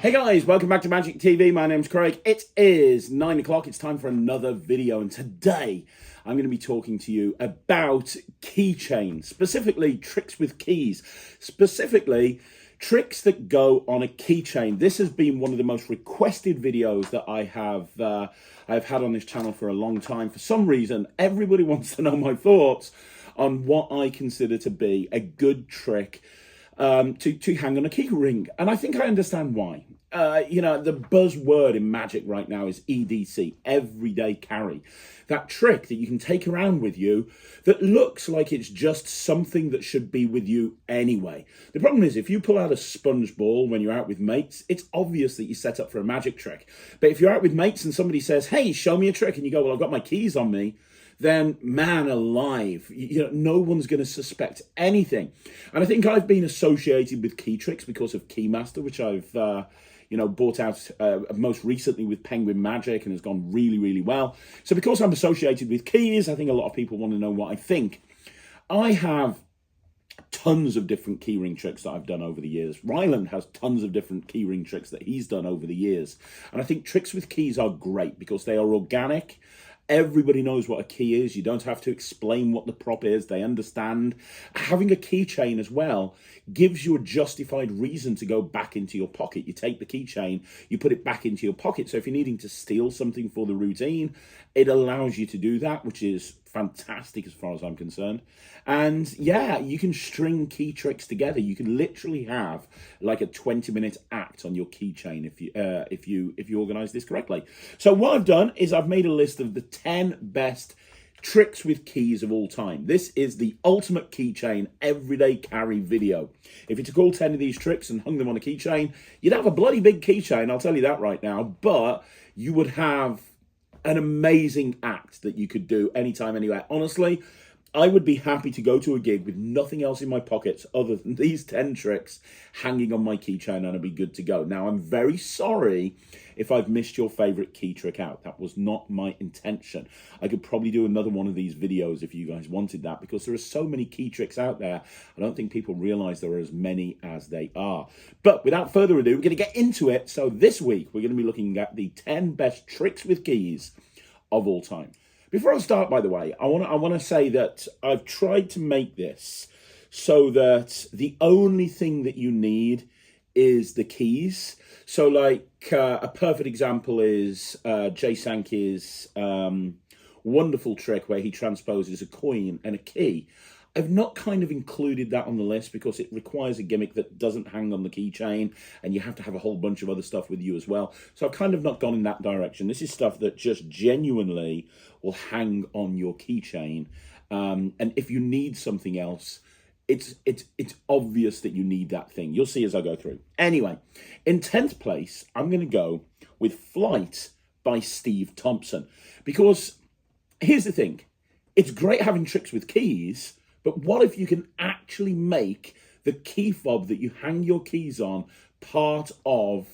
Hey guys, welcome back to Magic TV. My name's Craig. It is 9 o'clock. It's time for another video. And today I'm going to be talking to you about keychains, specifically tricks with keys, specifically tricks that go on a keychain. This has been one of the most requested videos that I've had on this channel for a long time. For some reason, everybody wants to know my thoughts on what I consider to be a good trick to hang on a key ring. And I think I understand why. The buzzword in Magic right now is EDC, everyday carry. That trick that you can take around with you that looks like it's just something that should be with you anyway. The problem is, if you pull out a sponge ball when you're out with mates, it's obvious that you're set up for a magic trick. But if you're out with mates and somebody says, hey, show me a trick, and you go, well, I've got my keys on me, then man alive, no one's going to suspect anything. And I think I've been associated with key tricks because of Keymaster, which I've bought out most recently with Penguin Magic and has gone really, really well. So because I'm associated with keys, I think a lot of people want to know what I think. I have tons of different keyring tricks that I've done over the years. Ryland has tons of different keyring tricks that he's done over the years. And I think tricks with keys are great because they are organic. Everybody knows what a key is. You don't have to explain what the prop is. They understand. Having a keychain as well gives you a justified reason to go back into your pocket. You take the keychain, you put it back into your pocket. So if you're needing to steal something for the routine, it allows you to do that, which is fantastic as far as I'm concerned. And yeah, you can string key tricks together. You can literally have like a 20-minute act on your keychain if you organize this correctly. So what I've done is I've made a list of the 10 best tricks with keys of all time. This is the ultimate keychain everyday carry video. If you took all 10 of these tricks and hung them on a keychain, you'd have a bloody big keychain, I'll tell you that right now, but you would have an amazing act that you could do anytime, anywhere. Honestly, I would be happy to go to a gig with nothing else in my pockets other than these 10 tricks hanging on my keychain, and I'd be good to go. Now, I'm very sorry if I've missed your favorite key trick out. That was not my intention. I could probably do another one of these videos if you guys wanted that, because there are so many key tricks out there. I don't think people realize there are as many as they are. But without further ado, we're going to get into it. So this week, we're going to be looking at the 10 best tricks with keys of all time. Before I start, by the way, I want to say that I've tried to make this so that the only thing that you need is the keys. So like a perfect example is Jay Sankey's wonderful trick where he transposes a coin and a key. I've not kind of included that on the list because it requires a gimmick that doesn't hang on the keychain, and you have to have a whole bunch of other stuff with you as well. So I've kind of not gone in that direction. This is stuff that just genuinely will hang on your keychain. And if you need something else, it's obvious that you need that thing. You'll see as I go through. Anyway, in 10th place, I'm going to go with Flight by Steve Thompson. Because here's the thing. It's great having tricks with keys, but what if you can actually make the key fob that you hang your keys on part of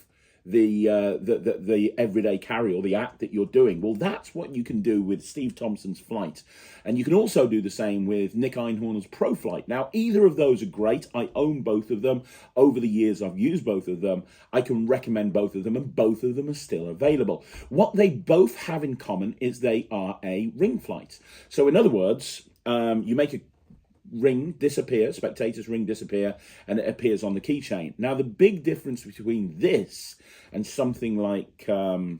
the everyday carry or the act that you're doing? Well, that's what you can do with Steve Thompson's Flight. And you can also do the same with Nick Einhorn's Pro Flight. Now, either of those are great. I own both of them. Over the years, I've used both of them. I can recommend both of them, and both of them are still available. What they both have in common is they are a ring flight. So in other words, you make a ring disappear, spectator's ring disappear, and it appears on the keychain. Now, the big difference between this and something like Ring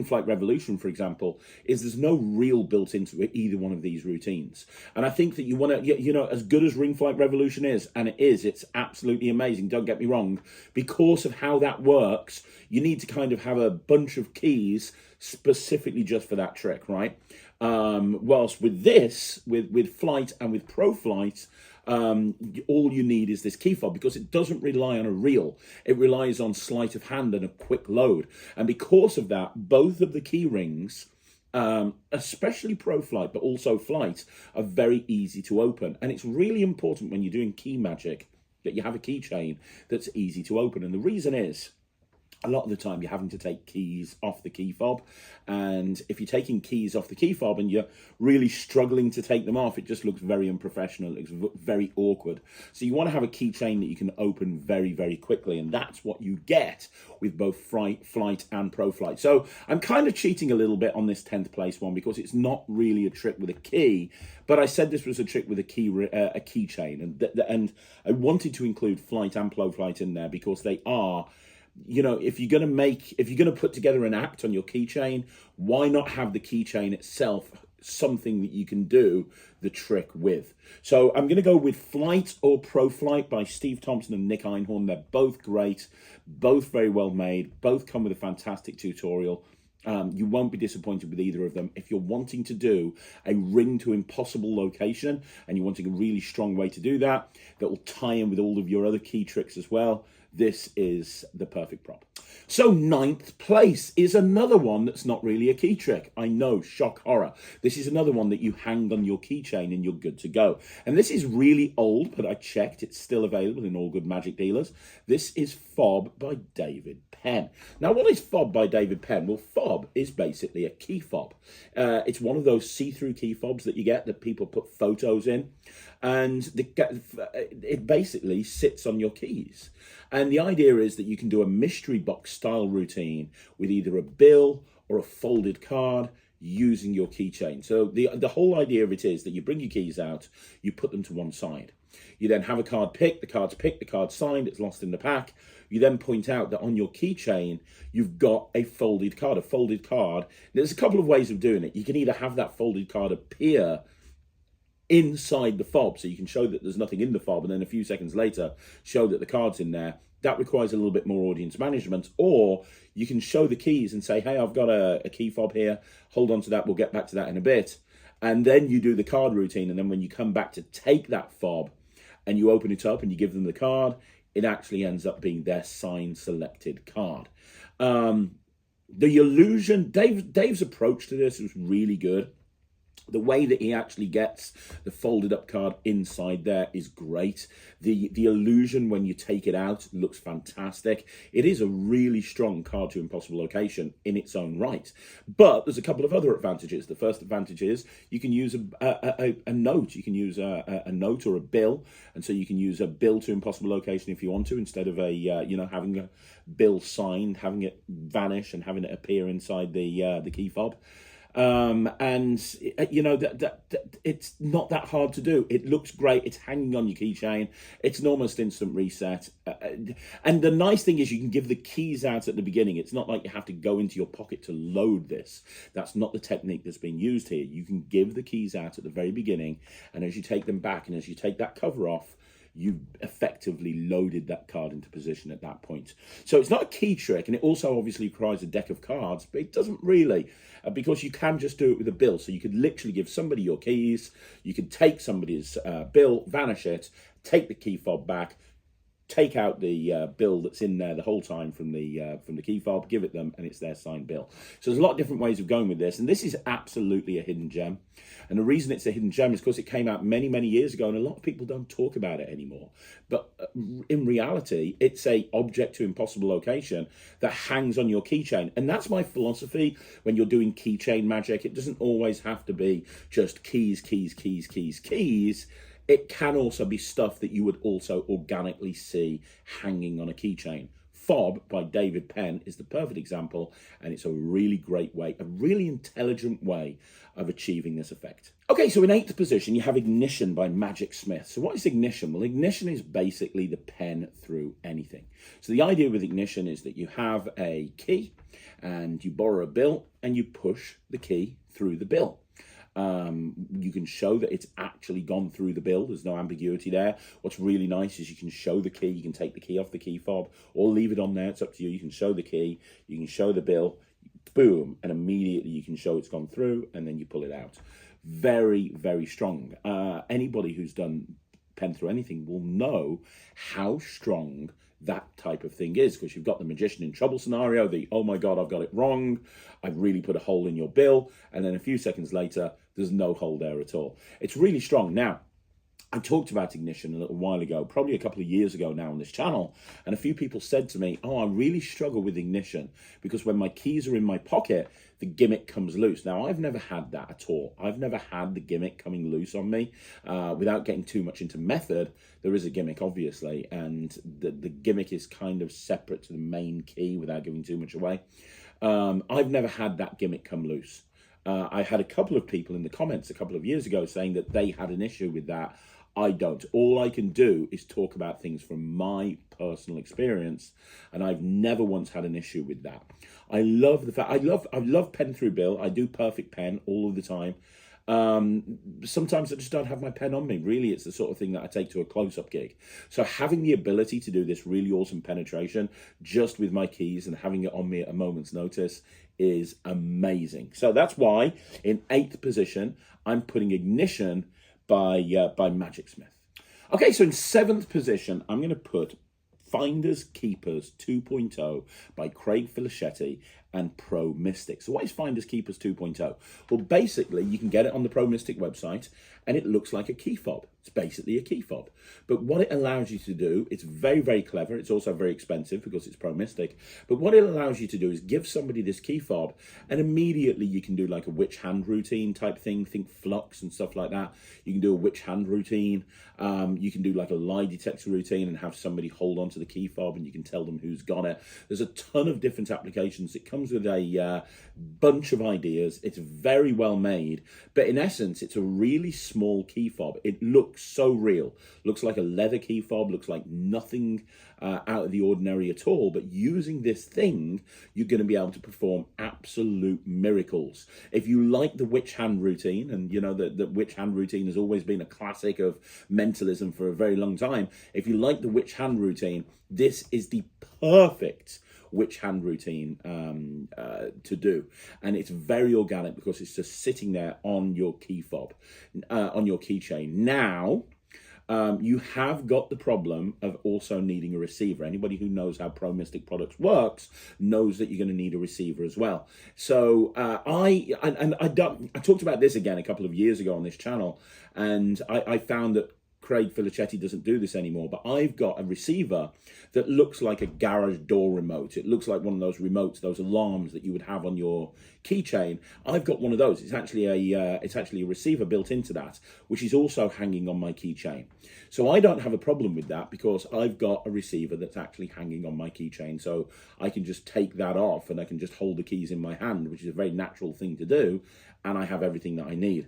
Flight Revolution, for example, is there's no reel built into either one of these routines. And I think that you want to, as good as Ring Flight Revolution is, and it's absolutely amazing, don't get me wrong, because of how that works, you need to kind of have a bunch of keys specifically just for that trick, right? Whilst with this, with Flight and with Pro Flight, all you need is this key fob because it doesn't rely on a reel. It relies on sleight of hand and a quick load. And because of that, both of the key rings, especially Pro Flight, but also Flight, are very easy to open. And it's really important when you're doing key magic that you have a keychain that's easy to open. And the reason is, a lot of the time you're having to take keys off the key fob, and if you're taking keys off the key fob and you're really struggling to take them off, it just looks very unprofessional. It looks very awkward. So you want to have a keychain that you can open very, very quickly, and that's what you get with both Flight and Pro Flight. So I'm kind of cheating a little bit on this 10th place one because it's not really a trick with a key, but I said this was a trick with a keychain, and I wanted to include Flight and Pro Flight in there because they are, you know, if you're going to put together an act on your keychain, why not have the keychain itself something that you can do the trick with? So I'm going to go with Flight or Pro Flight by Steve Thompson and Nick Einhorn. They're both great, both very well made, both come with a fantastic tutorial. You won't be disappointed with either of them. If you're wanting to do a ring to impossible location and you're wanting a really strong way to do that, that will tie in with all of your other key tricks as well, this is the perfect prop. So 9th place is another one that's not really a key trick. I know, shock horror. This is another one that you hang on your keychain and you're good to go. And this is really old, but I checked, it's still available in all good magic dealers. This is Fob by David Penn. Now, what is Fob by David Penn? Well, Fob is basically a key fob. It's one of those see-through key fobs that you get that people put photos in, and it basically sits on your keys. And the idea is that you can do a mystery box style routine with either a bill or a folded card using your keychain. So the whole idea of it is that you bring your keys out, you put them to one side. You then have a card picked, the card's picked, the card's signed, it's lost in the pack. You then point out that on your keychain, you've got a folded card. A folded card, there's a couple of ways of doing it. You can either have that folded card appear inside the fob, so you can show that there's nothing in the fob, and then a few seconds later show that the card's in there. That requires a little bit more audience management. Or you can show the keys and say, hey, I've got a key fob here, hold on to that, we'll get back to that in a bit. And then you do the card routine, and then when you come back to take that fob and you open it up and you give them the card, it actually ends up being their signed selected card. The illusion, Dave's approach to this was really good. The way that he actually gets the folded up card inside there is great. The illusion when you take it out looks fantastic. It is a really strong card to impossible location in its own right. But there's a couple of other advantages. The first advantage is you can use a note. You can use a note or a bill. And so you can use a bill to impossible location if you want to, instead of having a bill signed, having it vanish and having it appear inside the key fob. It's not that hard to do. It looks great. It's hanging on your keychain. It's an almost instant reset. And the nice thing is you can give the keys out at the beginning. It's not like you have to go into your pocket to load this. That's not the technique that's being used here. You can give the keys out at the very beginning, and as you take them back and as you take that cover off, you effectively loaded that card into position at that point. So it's not a key trick, and it also obviously requires a deck of cards, but it doesn't really, because you can just do it with a bill. So you could literally give somebody your keys, you could take somebody's bill, vanish it, take the key fob back, take out the bill that's in there the whole time from the key fob, give it them, and it's their signed bill. So there's a lot of different ways of going with this, and this is absolutely a hidden gem. And the reason it's a hidden gem is because it came out many, many years ago, and a lot of people don't talk about it anymore. But in reality, it's a object to impossible location that hangs on your keychain. And that's my philosophy when you're doing keychain magic. It doesn't always have to be just keys, keys, keys, keys, keys. It can also be stuff that you would also organically see hanging on a keychain. Fob by David Penn is the perfect example, and it's a really great way, a really intelligent way of achieving this effect. Okay, so in 8th position, you have Ignition by Magic Smith. So what is Ignition? Well, Ignition is basically the pen through anything. So the idea with Ignition is that you have a key, and you borrow a bill, and you push the key through the bill. You can show that it's actually gone through the bill. There's no ambiguity there. What's really nice is you can show the key. You can take the key off the key fob or leave it on there. It's up to you. You can show the key. You can show the bill. Boom. And immediately you can show it's gone through, and then you pull it out. Very, very strong. Anybody who's done pen through anything will know how strong that type of thing is, because you've got the magician in trouble scenario, the, oh my God, I've got it wrong, I've really put a hole in your bill, and then a few seconds later, there's no hole there at all. It's really strong. Now, I talked about ignition a little while ago, probably a couple of years ago now on this channel, and a few people said to me, oh, I really struggle with ignition because when my keys are in my pocket, the gimmick comes loose. Now, I've never had that at all. I've never had the gimmick coming loose on me. Without getting too much into method, there is a gimmick, obviously, and the gimmick is kind of separate to the main key without giving too much away. I've never had that gimmick come loose. I had a couple of people in the comments a couple of years ago saying that they had an issue with that. I don't. All I can do is talk about things from my personal experience, and I've never once had an issue with that. I love the fact I love pen through bill. I do perfect pen all of the time. Sometimes I just don't have my pen on me. Really, it's the sort of thing that I take to a close-up gig. So having the ability to do this really awesome penetration just with my keys and having it on me at a moment's notice is amazing. So that's why in 8th position, I'm putting Ignition by Magic Smith. Okay, so in 7th position, I'm going to put Finders Keepers 2.0 by Craig Filichetti and Pro Mystic. So what is Finders Keepers 2.0? Well, basically, you can get it on the Pro Mystic website, and it looks like a key fob. It's basically a key fob. But what it allows you to do, it's very, very clever. It's also very expensive because it's Pro Mystic. But what it allows you to do is give somebody this key fob, and immediately you can do like a witch hand routine type thing. Think flux and stuff like that. You can do a witch hand routine. You can do like a lie detector routine and have somebody hold on to the key fob, and you can tell them who's got it. There's a ton of different applications. It comes with a bunch of ideas. It's very well made, but in essence, it's a really small key fob. It looks so real. Looks like a leather key fob. Looks like nothing out of the ordinary at all. But using this thing, you're going to be able to perform absolute miracles. If you like the witch hand routine, and you know that the witch hand routine has always been a classic of mentalism for a very long time. If you like the witch hand routine, this is the perfect witch hand routine to do, and it's very organic because it's just sitting there on your key fob, on your keychain. Now you have got the problem of also needing a receiver. Anybody who knows how Pro Mystic products works knows that you're going to need a receiver as well. So I talked about this again a couple of years ago on this channel, and I found that Craig Filichetti doesn't do this anymore, but I've got a receiver that looks like a garage door remote. It looks like one of those remotes, those alarms that you would have on your keychain. I've got one of those. It's actually a receiver built into that, which is also hanging on my keychain. So I don't have a problem with that because I've got a receiver that's actually hanging on my keychain. So I can just take that off and I can just hold the keys in my hand, which is a very natural thing to do, and I have everything that I need.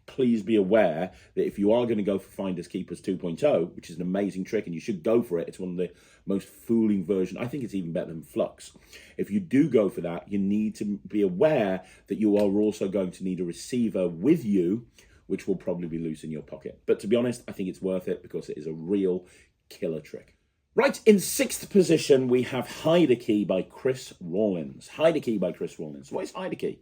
Please be aware that if you are going to go for Finders Keepers 2.0, which is an amazing trick, and you should go for it, it's one of the most fooling versions. I think it's even better than Flux. If you do go for that, you need to be aware that you are also going to need a receiver with you, which will probably be loose in your pocket. But to be honest, I think it's worth it because it is a real killer trick. Right, in 6th position, we have Hide a Key by Chris Rawlins. Hide a Key by Chris Rawlins. What is Hide a Key?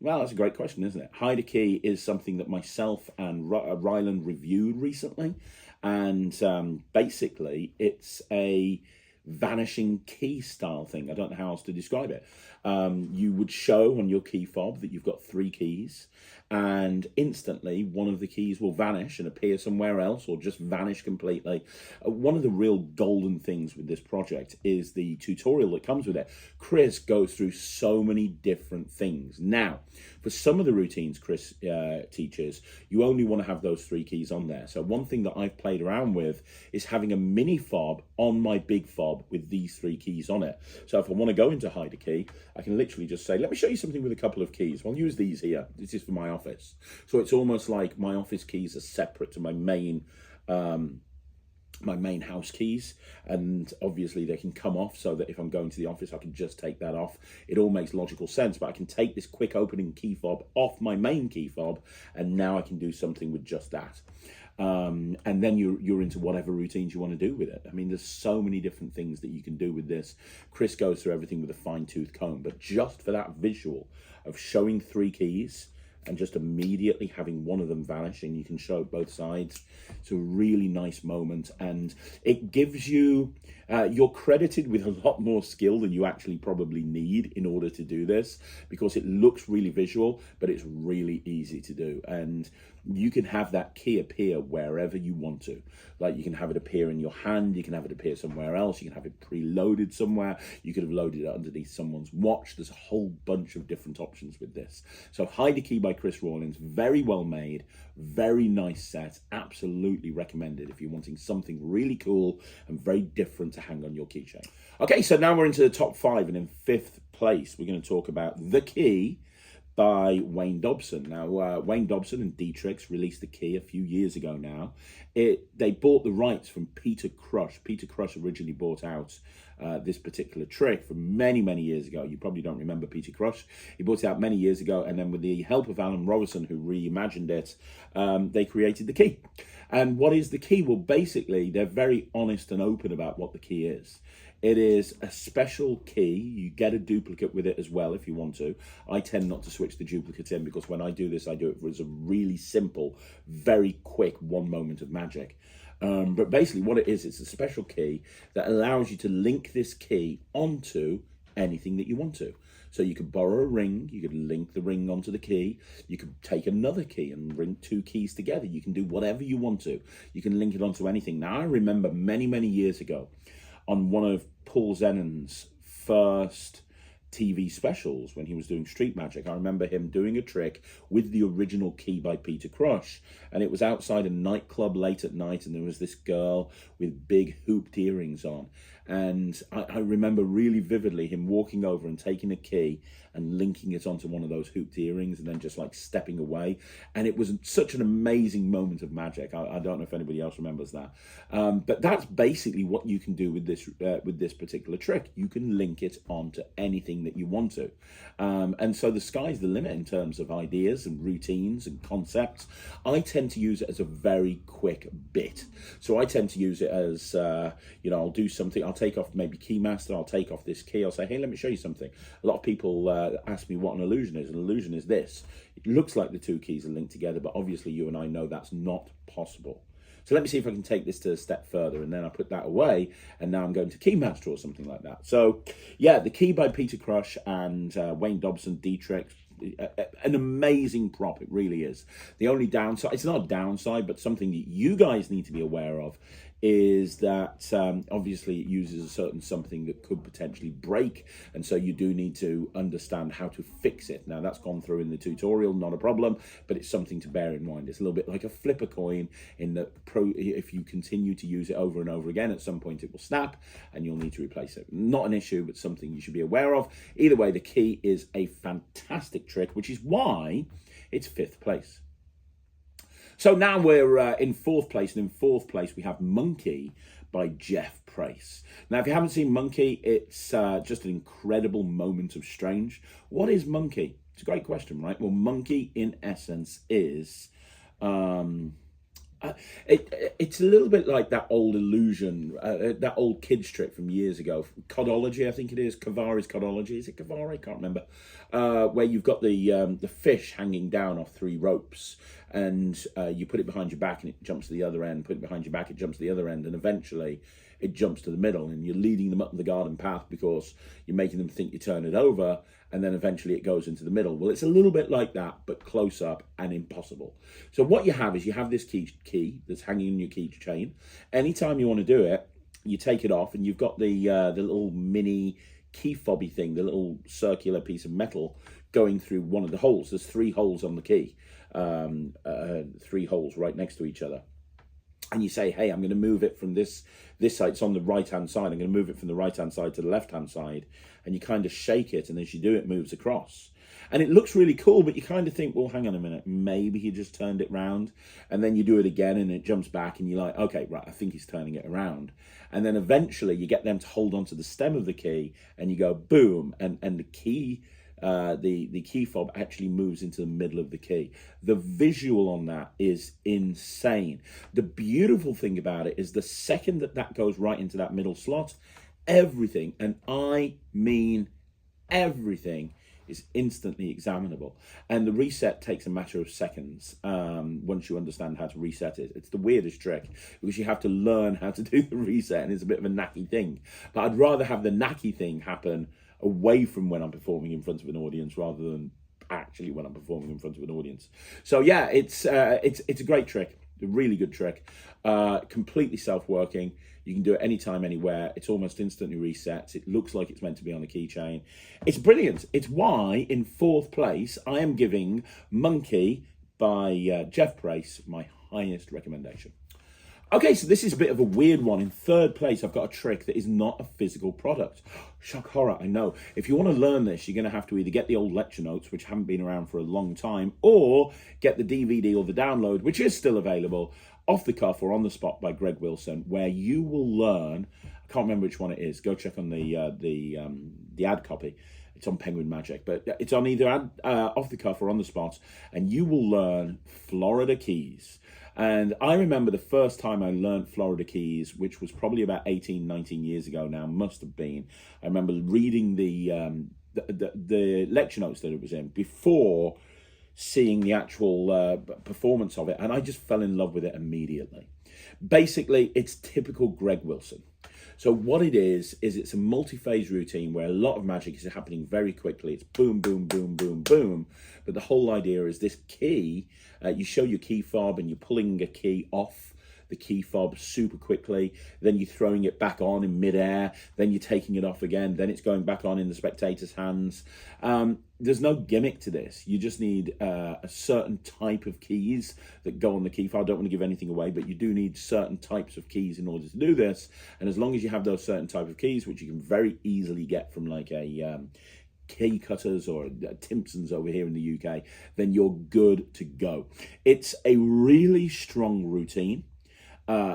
Well, that's a great question, isn't it? Hide a Key is something that myself and Ryland reviewed recently. And basically, it's a vanishing key style thing. I don't know how else to describe it. You would show on your key fob that you've got 3 keys, and instantly one of the keys will vanish and appear somewhere else, or just vanish completely. One of the real golden things with this project is the tutorial that comes with it. Chris goes through so many different things. Now, for some of the routines Chris teaches, you only want to have those 3 keys on there. So one thing that I've played around with is having a mini fob on my big fob with these 3 keys on it. So if I want to go into Hide a Key, I can literally just say, let me show you something with a couple of keys. I'll use these here. This is for my office. So it's almost like my office keys are separate to my main house keys, and obviously they can come off so that if I'm going to the office I can just take that off. It all makes logical sense, but I can take this quick opening key fob off my main key fob, and now I can do something with just that. And then you're into whatever routines you want to do with it. I mean, there's so many different things that you can do with this. Chris goes through everything with a fine-tooth comb, but just for that visual of showing 3 keys and just immediately having one of them vanish, and you can show both sides. It's a really nice moment, and it gives you, you're credited with a lot more skill than you actually probably need in order to do this, because it looks really visual, but it's really easy to do. And you can have that key appear wherever you want to. Like, you can have it appear in your hand, you can have it appear somewhere else, you can have it preloaded somewhere, you could have loaded it underneath someone's watch. There's a whole bunch of different options with this. So Hide a Key by Chris Rawlins, very well made, very nice set, absolutely recommended if you're wanting something really cool and very different to hang on your keychain. Okay, so now we're into the top 5, and in 5th place, we're going to talk about The Key by Wayne Dobson. Now, Wayne Dobson and D-Trix released The Key a few years ago now. They bought the rights from Peter Crush. Peter Crush originally bought out this particular trick from many, many years ago. You probably don't remember Peter Crush. He bought it out many years ago, and then with the help of Alan Robertson, who reimagined it, they created The Key. And what is The Key? Well, basically, they're very honest and open about what The Key is. It is a special key. You get a duplicate with it as well if you want to. I tend not to switch the duplicates in, because when I do this, I do it as a really simple, very quick one moment of magic. But basically what it is, it's a special key that allows you to link this key onto anything that you want to. So you could borrow a ring, you could link the ring onto the key, you could take another key and ring 2 keys together. You can do whatever you want to. You can link it onto anything. Now, I remember many, many years ago, on one of Paul Zenon's first TV specials when he was doing Street Magic, I remember him doing a trick with the original key by Peter Crush, and it was outside a nightclub late at night, and there was this girl with big hooped earrings on, and I remember really vividly him walking over and taking a key and linking it onto one of those hooped earrings and then just like stepping away, and it was such an amazing moment of magic. I don't know if anybody else remembers that, but that's basically what you can do with this particular trick. You can link it onto anything that you want to, and so the sky's the limit in terms of ideas and routines and concepts. I tend to use it as a very quick bit, so I tend to use it as I'll do something, I'll take off maybe Keymaster, I'll take off this key, I'll say, hey, let me show you something. A lot of people ask me what an illusion is. An illusion is this: it looks like the 2 keys are linked together, but obviously you and I know that's not possible. So let me see if I can take this to a step further, and then I put that away, and now I'm going to Keymaster or something like that. So yeah, The Key by Peter Crush and Wayne Dobson, D-Trix, an amazing prop. It really is. The only downside, it's not a downside, but something that you guys need to be aware of, is that obviously it uses a certain something that could potentially break, and so you do need to understand how to fix it. Now, that's gone through in the tutorial, not a problem, but it's something to bear in mind. It's a little bit like a flipper coin in that if you continue to use it over and over again, at some point it will snap and you'll need to replace it. Not an issue, but something you should be aware of. Either way, The Key is a fantastic trick, which is why it's 5th place. So now we're in 4th place, and in 4th place we have Monkey by Jeff Price. Now, if you haven't seen Monkey, it's just an incredible moment of strange. What is Monkey? It's a great question, right? Well, Monkey, in essence, is... it's a little bit like that old illusion, that old kids trick from years ago. Codology, I think it is. Kavari's Codology. Is it Kavari? I can't remember. Where you've got the fish hanging down off 3 ropes, and you put it behind your back and it jumps to the other end. Put it behind your back, it jumps to the other end, and eventually it jumps to the middle, and you're leading them up the garden path because you're making them think you turn it over, and then eventually it goes into the middle. Well, it's a little bit like that, but close up and impossible. So what you have is you have this key that's hanging in your keychain. Anytime you want to do it, you take it off, and you've got the little mini key fobby thing, the little circular piece of metal going through one of the holes. There's 3 holes on the key, 3 holes right next to each other. And you say, hey, I'm going to move it from this side. It's on the right-hand side. I'm going to move it from the right-hand side to the left-hand side. And you kind of shake it, and as you do, it moves across. And it looks really cool, but you kind of think, well, hang on a minute. Maybe he just turned it round. And then you do it again, and it jumps back, and you're like, okay, right, I think he's turning it around. And then eventually you get them to hold onto the stem of the key, and you go, boom, and the key... the key fob actually moves into the middle of the key. The visual on that is insane. The beautiful thing about it is the second that goes right into that middle slot, everything, and I mean everything, is instantly examinable. And the reset takes a matter of seconds once you understand how to reset it. It's the weirdest trick because you have to learn how to do the reset, and it's a bit of a knacky thing. But I'd rather have the knacky thing happen away from when I'm performing in front of an audience rather than actually when I'm performing in front of an audience. So yeah, it's a great trick, a really good trick, completely self-working. You can do it anytime, anywhere. It's almost instantly resets. It looks like it's meant to be on a keychain. It's brilliant. It's why in 4th place I am giving Monkey by Jeff Price my highest recommendation. Okay, so this is a bit of a weird one. In 3rd place, I've got a trick that is not a physical product. Shock horror, I know. If you want to learn this, you're going to have to either get the old lecture notes, which haven't been around for a long time, or get the DVD or the download, which is still available, off the cuff or on the spot by Greg Wilson, where you will learn, I can't remember which one it is, go check on the ad copy. It's on Penguin Magic, but it's on either off the cuff or on the spot, and you will learn Florida keys. And I remember the first time I learned Florida keys, which was probably about 18, 19 years ago now, must have been. I remember reading the lecture notes that it was in before seeing the actual performance of it, and I just fell in love with it immediately. Basically, it's typical Greg Wilson. So what it is it's a multi-phase routine where a lot of magic is happening very quickly. It's boom, boom, boom, boom, boom. But the whole idea is this key, you show your key fob and you're pulling a key off the key fob super quickly, then you're throwing it back on in midair, then you're taking it off again, then it's going back on in the spectator's hands. There's no gimmick to this. You just need a certain type of keys that go on the key fob. I don't want to give anything away, but you do need certain types of keys in order to do this. And as long as you have those certain type of keys, which you can very easily get from like a key cutters or Timpsons over here in the UK, then you're good to go. It's a really strong routine.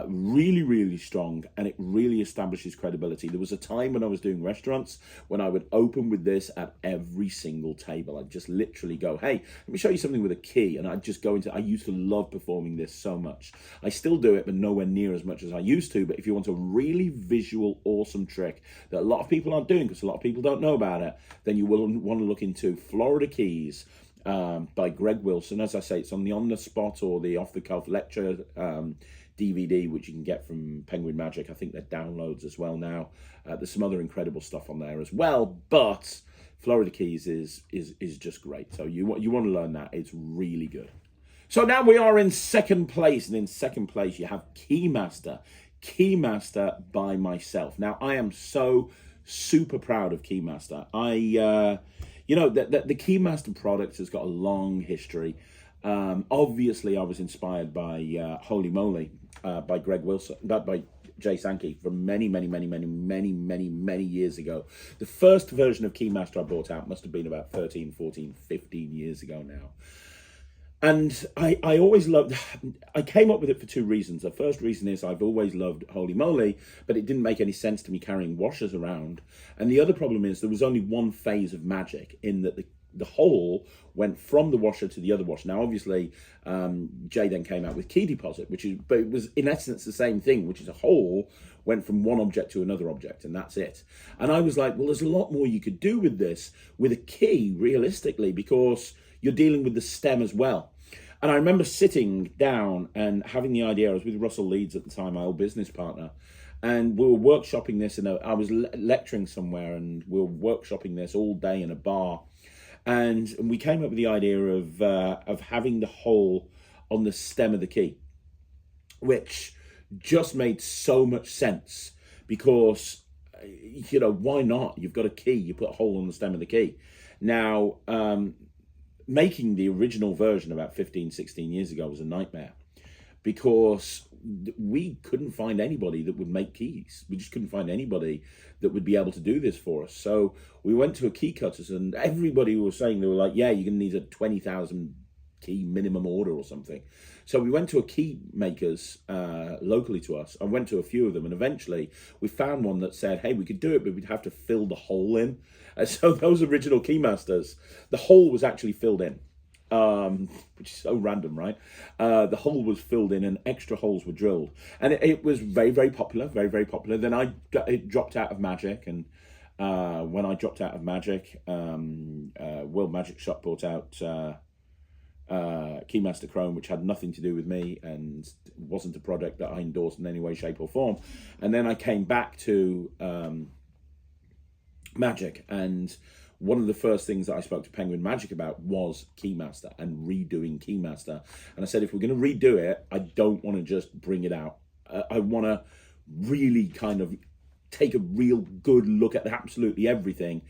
Really, really strong, and it really establishes credibility. There was a time when I was doing restaurants when I would open with this at every single table. I'd just literally go, hey, let me show you something with a key, and I'd just go into, I used to love performing this so much. I still do it, but nowhere near as much as I used to. But if you want a really visual, awesome trick that a lot of people aren't doing because a lot of people don't know about it, then you will want to look into Florida Keys by Greg Wilson. As I say, it's on the spot or the off-the-cuff lecture DVD, which you can get from Penguin Magic. I think they're downloads as well now. There's some other incredible stuff on there as well, but Florida Keys is just great. So you want to learn that. It's really good. So now we are in 2nd place, and in 2nd place you have Keymaster. Keymaster by myself. Now I am so super proud of Keymaster. You know, the Keymaster product has got a long history. Obviously, I was inspired by Holy Moly by Greg Wilson, by Jay Sankey from many years ago. The first version of Keymaster I bought out must have been about 13, 14, 15 years ago now. And I always loved, I came up with it for 2 reasons. The first reason is I've always loved Holy Moly, but it didn't make any sense to me carrying washers around. And the other problem is there was only one phase of magic in that the hole went from the washer to the other washer. Now, obviously, Jay then came out with Key Deposit, but it was in essence the same thing, which is a hole went from one object to another object, and that's it. And I was like, well, there's a lot more you could do with this, with a key, realistically, because you're dealing with the stem as well. And I remember sitting down and having the idea. I was with Russell Leeds at the time, my old business partner, and we were workshopping this. I was lecturing somewhere, and we were workshopping this all day in a bar. And we came up with the idea of having the hole on the stem of the key, which just made so much sense because, you know, why not? You've got a key, you put a hole on the stem of the key. Now, making the original version about 15, 16 years ago was a nightmare because we couldn't find anybody that would make keys. We just couldn't find anybody that would be able to do this for us. So we went to a key cutters, and everybody was saying, they were like, yeah, you're going to need a 20,000 key minimum order or something. So we went to a key makers locally to us. I went to a few of them, and eventually we found one that said, hey, we could do it, but we'd have to fill the hole in. So those original Keymasters, the hole was actually filled in. Which is so random, right? The hole was filled in and extra holes were drilled. And it was very, very popular, very, very popular. Then it dropped out of Magic. And when I dropped out of Magic, World Magic Shop brought out Keymaster Chrome, which had nothing to do with me and wasn't a product that I endorsed in any way, shape or form. And then I came back to Magic, and one of the first things that I spoke to Penguin Magic about was Keymaster and redoing Keymaster. And I said, if we're going to redo it, I don't want to just bring it out. I want to really kind of take a real good look at absolutely everything,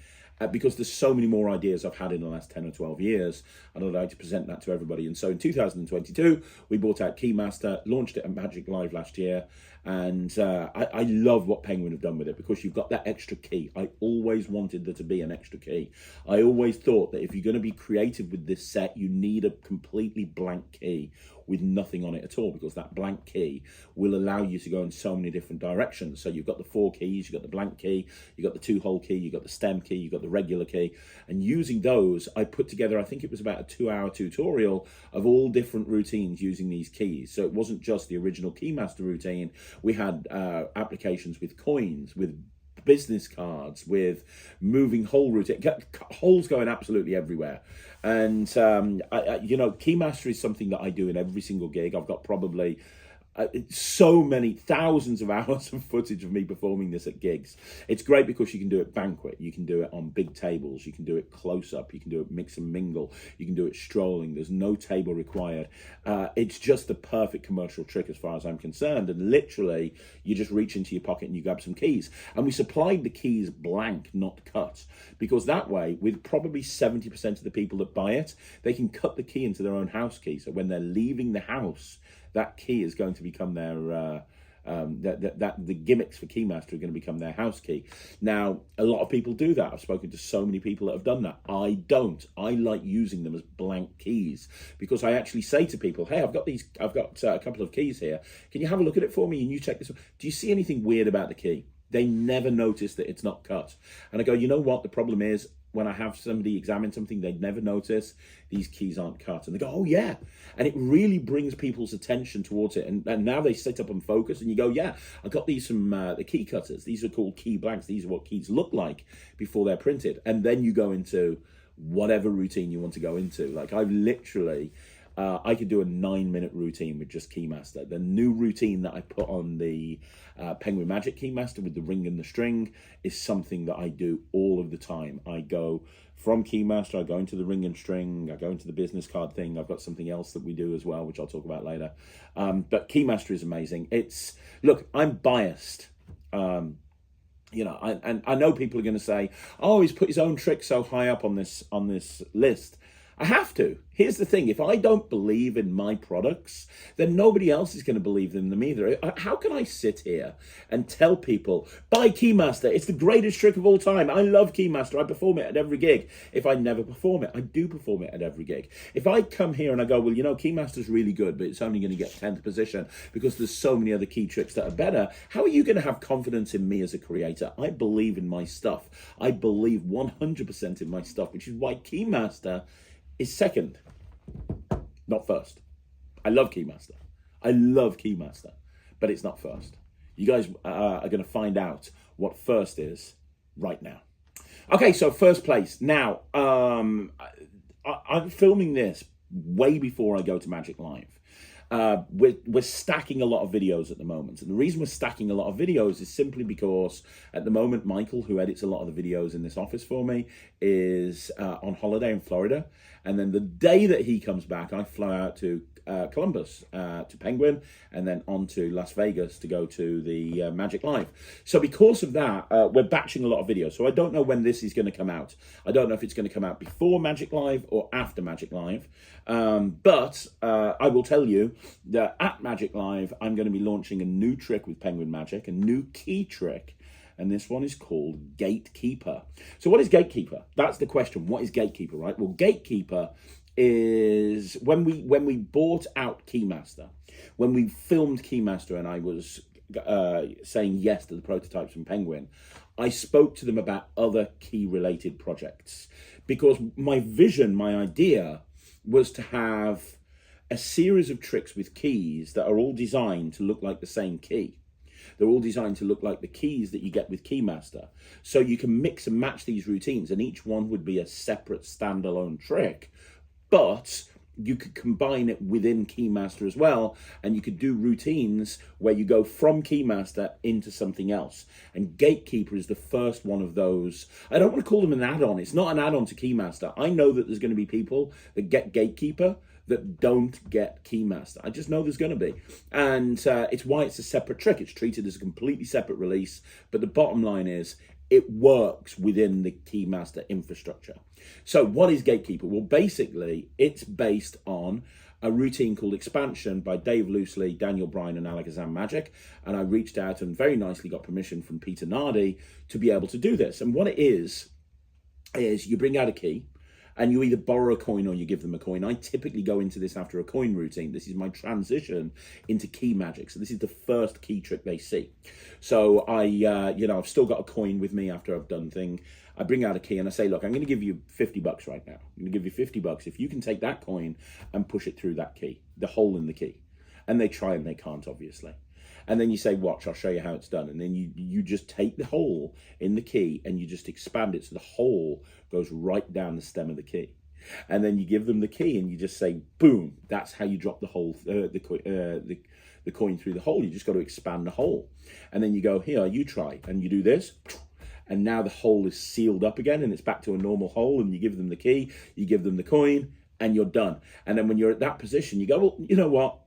because there's so many more ideas I've had in the last 10 or 12 years, and I'd like to present that to everybody. And so in 2022, we brought out Keymaster, launched it at Magic Live last year, and I love what Penguin have done with it, because you've got that extra key. I always wanted there to be an extra key. I always thought that if you're going to be creative with this set, you need a completely blank key with nothing on it at all, because that blank key will allow you to go in so many different directions. So you've got the 4 keys, you've got the blank key, you've got the 2-hole key, you've got the stem key, you've got the regular key. And using those, I put together, I think it was about a 2-hour tutorial of all different routines using these keys. So it wasn't just the original Keymaster routine. We had applications with coins, with business cards, with moving hole routine, holes going absolutely everywhere. And you know, Keymaster is something that I do in every single gig. I've got probably so many thousands of hours of footage of me performing this at gigs. It's great because you can do it banquet, you can do it on big tables, you can do it close up, you can do it mix and mingle, you can do it strolling. There's no table required. It's just the perfect commercial trick as far as I'm concerned. And literally, you just reach into your pocket and you grab some keys. And we supplied the keys blank, not cut, because that way, with probably 70% of the people that buy it, they can cut the key into their own house key. So when they're leaving the house, that key is going to become their, the gimmicks for Keymaster are going to become their house key. Now, a lot of people do that. I've spoken to so many people that have done that. I don't. I like using them as blank keys, because I actually say to people, hey, I've got a couple of keys here. Can you have a look at it for me and you check this one? Do you see anything weird about the key? They never notice that it's not cut. And I go, you know what? The problem is, when I have somebody examine something, they never notice these keys aren't cut. And they go, oh yeah. And it really brings people's attention towards it. And now they sit up and focus, and you go, yeah, I got these from the key cutters. These are called key blanks. These are what keys look like before they're printed. And then you go into whatever routine you want to go into. Like I've literally, I could do a 9-minute routine with just Keymaster. The new routine that I put on the Penguin Magic Keymaster with the ring and the string is something that I do all of the time. I go from Keymaster, I go into the ring and string, I go into the business card thing. I've got something else that we do as well, which I'll talk about later. But Keymaster is amazing. Look, I'm biased. You know, I know people are going to say, oh, he's put his own trick so high up on this list. I have to. Here's the thing. If I don't believe in my products, then nobody else is going to believe in them either. How can I sit here and tell people, buy Keymaster, it's the greatest trick of all time. I love Keymaster. I perform it at every gig. If I never perform it, I do perform it at every gig. If I come here and I go, well, you know, Keymaster's really good, but it's only going to get 10th position because there's so many other key tricks that are better, how are you going to have confidence in me as a creator? I believe in my stuff. I believe 100% in my stuff, which is why Keymaster is second, not first. I love Keymaster. I love Keymaster, but it's not first. You guys are going to find out what first is right now. Okay, so first place. Now, I'm filming this way before I go to Magic Live. We're stacking a lot of videos at the moment, and the reason we're stacking a lot of videos is simply because at the moment Michael, who edits a lot of the videos in this office for me, is on holiday in Florida, and then the day that he comes back I fly out to Columbus, to Penguin, and then on to Las Vegas to go to the Magic Live. So because of that, we're batching a lot of videos. So I don't know when this is going to come out. I don't know if it's going to come out before Magic Live or after Magic Live. But I will tell you that at Magic Live, I'm going to be launching a new trick with Penguin Magic, a new key trick. And this one is called Gatekeeper. So what is Gatekeeper? That's the question. What is Gatekeeper, right? Well, Gatekeeper is when we bought out Keymaster, when we filmed Keymaster and I was saying yes to the prototypes from Penguin, I spoke to them about other key related projects, because my vision, my idea was to have a series of tricks with keys that are all designed to look like the same key. They're all designed to look like the keys that you get with Keymaster. So you can mix and match these routines, and each one would be a separate standalone trick. But you could combine it within Keymaster as well, and you could do routines where you go from Keymaster into something else. And Gatekeeper is the first one of those. I don't want to call them an add-on. It's not an add-on to Keymaster. I know that there's going to be people that get Gatekeeper that don't get Keymaster. I just know there's going to be. And it's why it's a separate trick. It's treated as a completely separate release. But the bottom line is, it works within the Keymaster infrastructure. So what is Gatekeeper? Well, basically, it's based on a routine called Expansion by Dave Loosely, Daniel Bryan, and Alakazam Magic. And I reached out and very nicely got permission from Peter Nardi to be able to do this. And what it is you bring out a key, and you either borrow a coin or you give them a coin. I typically go into this after a coin routine. This is my transition into key magic. So this is the first key trick they see. So I've still got a coin with me after I've done thing. I bring out a key and I say, look, I'm going to give you $50 right now. I'm going to give you $50 if you can take that coin and push it through that key, the hole in the key. And they try and they can't, obviously. And then you say, watch, I'll show you how it's done. And then you just take the hole in the key and you just expand it so the hole goes right down the stem of the key. And then you give them the key and you just say, boom, that's how you drop the hole, the coin through the hole. You just got to expand the hole. And then you go, here, you try. And you do this. And now the hole is sealed up again and it's back to a normal hole. And you give them the key, you give them the coin, and you're done. And then when you're at that position, you go, well, you know what?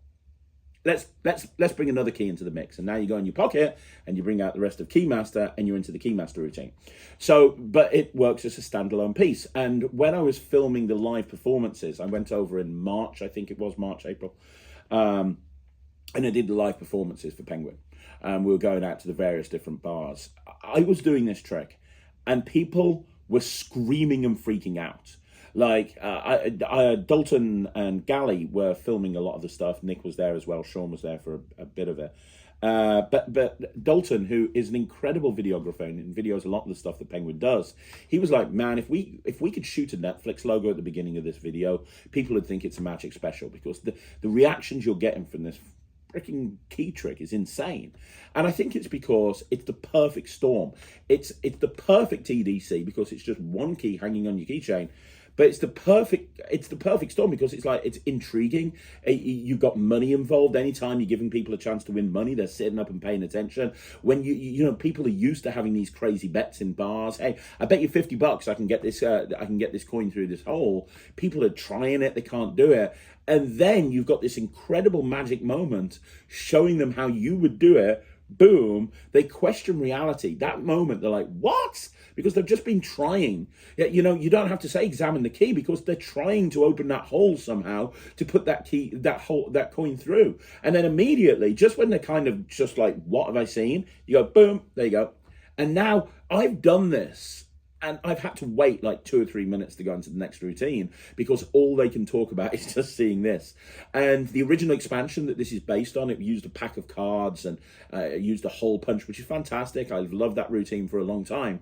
Let's bring another key into the mix. And now you go in your pocket and you bring out the rest of Keymaster and you're into the Keymaster routine. So, but it works as a standalone piece. And when I was filming the live performances, I went over in March, I think it was March, April, and I did the live performances for Penguin. We were going out to the various different bars. I was doing this trick and people were screaming and freaking out. Like Dalton and Gally were filming a lot of the stuff. Nick was there as well. Sean was there for a bit of it. But Dalton, who is an incredible videographer and videos a lot of the stuff that Penguin does, he was like, man, if we could shoot a Netflix logo at the beginning of this video, people would think it's a magic special, because the reactions you're getting from this freaking key trick is insane. And I think it's because it's the perfect storm. It's the perfect TDC because it's just one key hanging on your keychain. But it's the perfect storm because it's intriguing. You've got money involved. Anytime you're giving people a chance to win money, they're sitting up and paying attention. When people are used to having these crazy bets in bars. Hey, I bet you $50 I can get this coin through this hole. People are trying it, they can't do it. And then you've got this incredible magic moment showing them how you would do it. Boom, they question reality. That moment, they're like, what? Because they've just been trying. You don't have to say examine the key, because they're trying to open that hole somehow to put that coin through. And then immediately, just when they're kind of just like, what have I seen? You go, boom, there you go. And now I've done this. And I've had to wait like 2 or 3 minutes to go into the next routine, because all they can talk about is just seeing this. And the original expansion that this is based on, it used a pack of cards and used a hole punch, which is fantastic. I've loved that routine for a long time.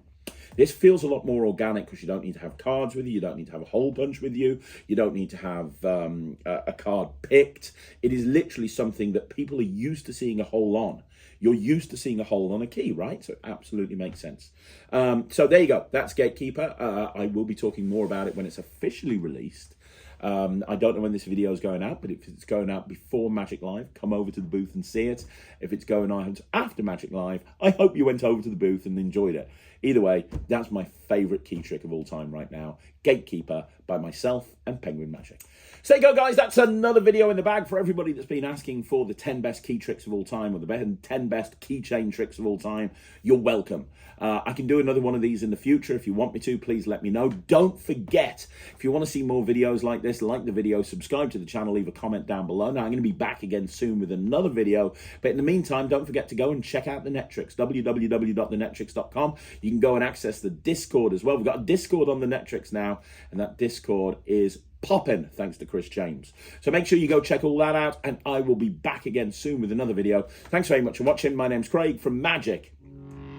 This feels a lot more organic because you don't need to have cards with you. You don't need to have a hole punch with you. You don't need to have a card picked. It is literally something that people are used to seeing a hole on. You're used to seeing a hole on a key, right? So it absolutely makes sense. So there you go. That's Gatekeeper. I will be talking more about it when it's officially released. I don't know when this video is going out, but if it's going out before Magic Live, come over to the booth and see it. If it's going out after Magic Live, I hope you went over to the booth and enjoyed it. Either way, that's my favorite key trick of all time right now. Gatekeeper by myself and Penguin Magic. So there you go, guys. That's another video in the bag for everybody that's been asking for the 10 best key tricks of all time, or the 10 best keychain tricks of all time. You're welcome. I can do another one of these in the future. If you want me to, please let me know. Don't forget, if you want to see more videos like this, like the video, subscribe to the channel, leave a comment down below. Now, I'm going to be back again soon with another video. But in the meantime, don't forget to go and check out the Nettricks, www.thenettricks.com. You can go and access the Discord as well. We've got a Discord on the Nettricks now, and that Discord is popping, thanks to Chris James. So make sure you go check all that out, and I will be back again soon with another video. Thanks very much for watching. My name's Craig from Magic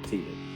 TV.